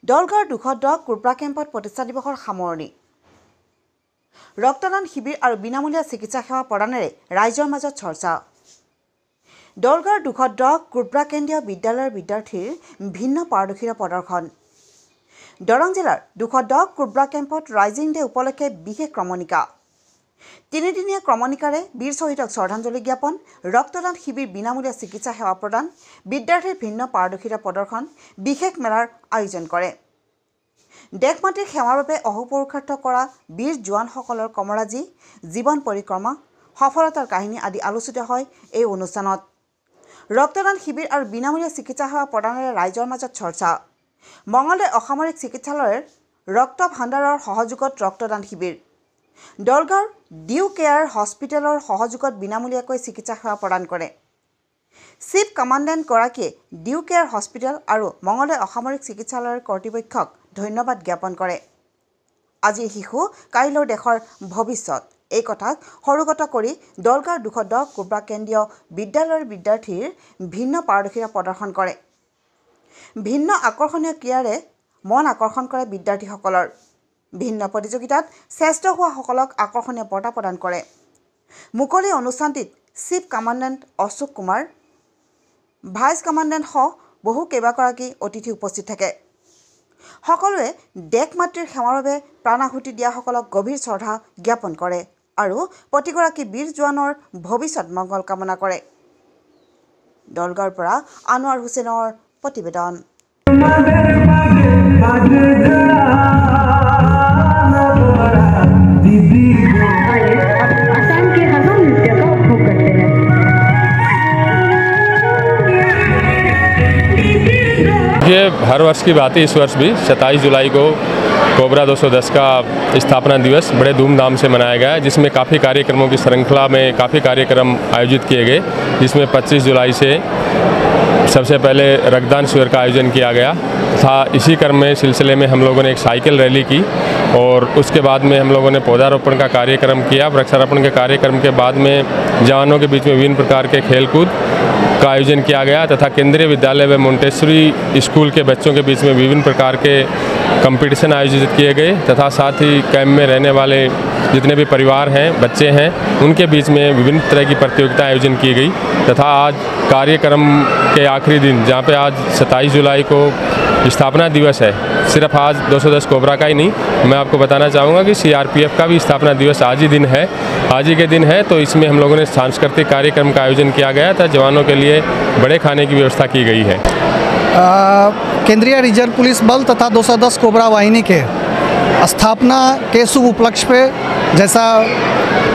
দলগাঁৱৰ ২১০ cobra কেম্পত প্ৰতিষ্ঠা দিৱসৰ সামৰণি ৰক্তদান শিবিৰ আৰু বিনামূলীয়া চিকিৎসা সেৱা প্ৰদানেৰে ৰাইজৰ মাজত চৰ্চা দলগাঁৱৰ ২১০ কোব্ৰা কেন্দ্ৰীয় বিদ্যালয়ৰ বিদ্যাৰ্থীৰ ভিন্ন পাৰদৰ্শিতা প্ৰদৰ্শন দৰং জিলাৰ ২১০ কোব্ৰা কেম্পত ৰাইজিং ডে উপলক্ষে বিশেষ ক্ৰমণিকা তিনিদিনীয়া ক্ৰমণিকাৰে বীৰ শ্বহীদক শ্ৰদ্ধাঞ্জলি জ্ঞাপন ৰক্তদান শিবিৰ বিনামূলীয়া চিকিৎসা সেৱা প্ৰদান বিদ্যাৰ্থীৰ ভিন্ন পাৰদৰ্শিতা প্ৰদৰ্শন বিশেষ মেলাৰ আয়োজন কৰে দেশমাতৃৰ সেৱাৰ বাবে অহোপুৰুষাৰ্থ কৰা বীৰ জোৱানসকলৰ কমৰাজী জীৱন পৰিক্ৰমা সফলতাৰ কাহিনী আদি আলোচিত হয় এই অনুষ্ঠানত ৰক্তদান শিবিৰ আৰু বিনামূলীয়া চিকিৎসা সেৱা প্ৰদানেৰে ৰাইজৰ মাজত চৰ্চা মঙলদৈ অসামৰিক চিকিৎসালয়ৰ ৰক্ত ভাণ্ডাৰৰ সহযোগত ৰক্তদান শিবিৰ দলগাঁৱৰ ডিউ কেয়াৰ হস্পিটেলৰ সহযোগত বিনামূলীয়াকৈ চিকিৎসা সেৱা প্ৰদান কৰে চিফ কমাণ্ডেণ্ট গৰাকীয়ে ডিউ কেয়াৰ হস্পিটেল আৰু মঙলদৈ অসামৰিক চিকিৎসালয়ৰ কৰ্তৃপক্ষক ধন্যবাদ জ্ঞাপন কৰে আজিৰ শিশু কাইলৈৰ দেশৰ ভৱিষ্যত এই কথাক সৰুগত কৰি দলগাঁৱৰ ২১০ কোব্ৰা কেন্দ্ৰীয় বিদ্যালয়ৰ বিদ্যাৰ্থীৰ ভিন্ন পাৰদৰ্শিতা প্ৰদৰ্শন কৰে ভিন্ন আকৰ্ষণীয় ক্ৰীড়াৰে মন আকৰ্ষণ কৰে বিদ্যাৰ্থীসকলৰ ভিন্ন প্ৰতিযোগিতাত শ্ৰেষ্ঠ হোৱাসকলক আকৰ্ষণীয় বঁটা প্ৰদান কৰে মুকলি অনুষ্ঠানটিত chief commandant Ashok Kumar vice commandant সহ বহু কেইবাগৰাকী অতিথি উপস্থিত থাকে সকলোৱে দেশ মাতৃৰ সেৱাৰ বাবে প্ৰাণাহুতি দিয়াসকলক গভীৰ শ্ৰদ্ধা জ্ঞাপন কৰে আৰু প্ৰতিগৰাকী বীৰ জোৱানৰ ভৱিষ্যত মংগল কামনা কৰে দলগাঁৱৰ পৰা আনোৱাৰ হুছেইনৰ প্ৰতিবেদন ये हर वर्ष की बात है इस वर्ष भी 27 जुलाई को कोबरा 210 का स्थापना दिवस बड़े धूमधाम से मनाया गया जिसमें काफ़ी कार्यक्रमों की श्रृंखला में काफ़ी कार्यक्रम आयोजित किए गए जिसमें 25 जुलाई से सबसे पहले रक्तदान शिविर का आयोजन किया गया था इसी क्रम में सिलसिले में हम लोगों ने एक साइकिल रैली की और उसके बाद में हम लोगों ने पौधारोपण का कार्यक्रम किया वृक्षारोपण के कार्यक्रम के बाद में जवानों के बीच में विभिन्न प्रकार के खेलकूद का आयोजन किया गया तथा केंद्रीय विद्यालय व मोंटेसरी स्कूल के बच्चों के बीच में विभिन्न प्रकार के कंपटीशन आयोजित किए गए तथा साथ ही कैंप में रहने वाले जितने भी परिवार हैं बच्चे हैं उनके बीच में विभिन्न तरह की प्रतियोगिता आयोजन की गई तथा आज कार्यक्रम के आखिरी दिन जहाँ पे आज 27 जुलाई को स्थापना दिवस है सिर्फ आज 210 कोबरा का ही नहीं मैं आपको बताना चाहूँगा कि CRPF का भी स्थापना दिवस आज ही के दिन है तो इसमें हम लोगों ने सांस्कृतिक कार्यक्रम का आयोजन किया गया था जवानों के लिए बड़े खाने की व्यवस्था की गई है केंद्रीय रिजर्व पुलिस बल तथा 210 कोबरा वाहिनी के स्थापना के शुभ उपलक्ष्य पे जैसा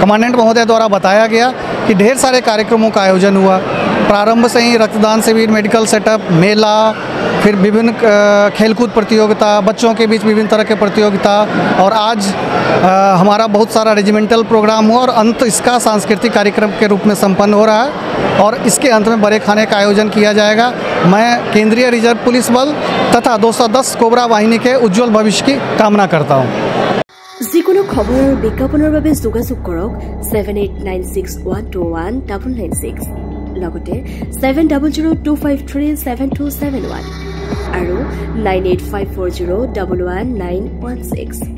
कमांडेंट महोदय द्वारा बताया गया कि ढेर सारे कार्यक्रमों का आयोजन हुआ प्रारंभ से ही रक्तदान शिविर मेडिकल सेटअप मेला फिर विभिन्न खेलकूद प्रतियोगिता बच्चों के बीच विभिन्न तरह के प्रतियोगिता और आज हमारा बहुत सारा रेजिमेंटल प्रोग्राम हुआ और अंत इसका सांस्कृतिक कार्यक्रम के रूप में संपन्न हो रहा है और इसके अंत में बड़े खाने का आयोजन किया जाएगा मैं केंद्रीय रिजर्व पुलिस बल तथा 210 कोबरा वाहिनी के उज्जवल भविष्य की कामना करता हूँ যিকোনো খবৰৰ বিজ্ঞাপনৰ বাবে যোগাযোগ কৰক 7896121996 লগতে 7002537271 আৰু 9854011916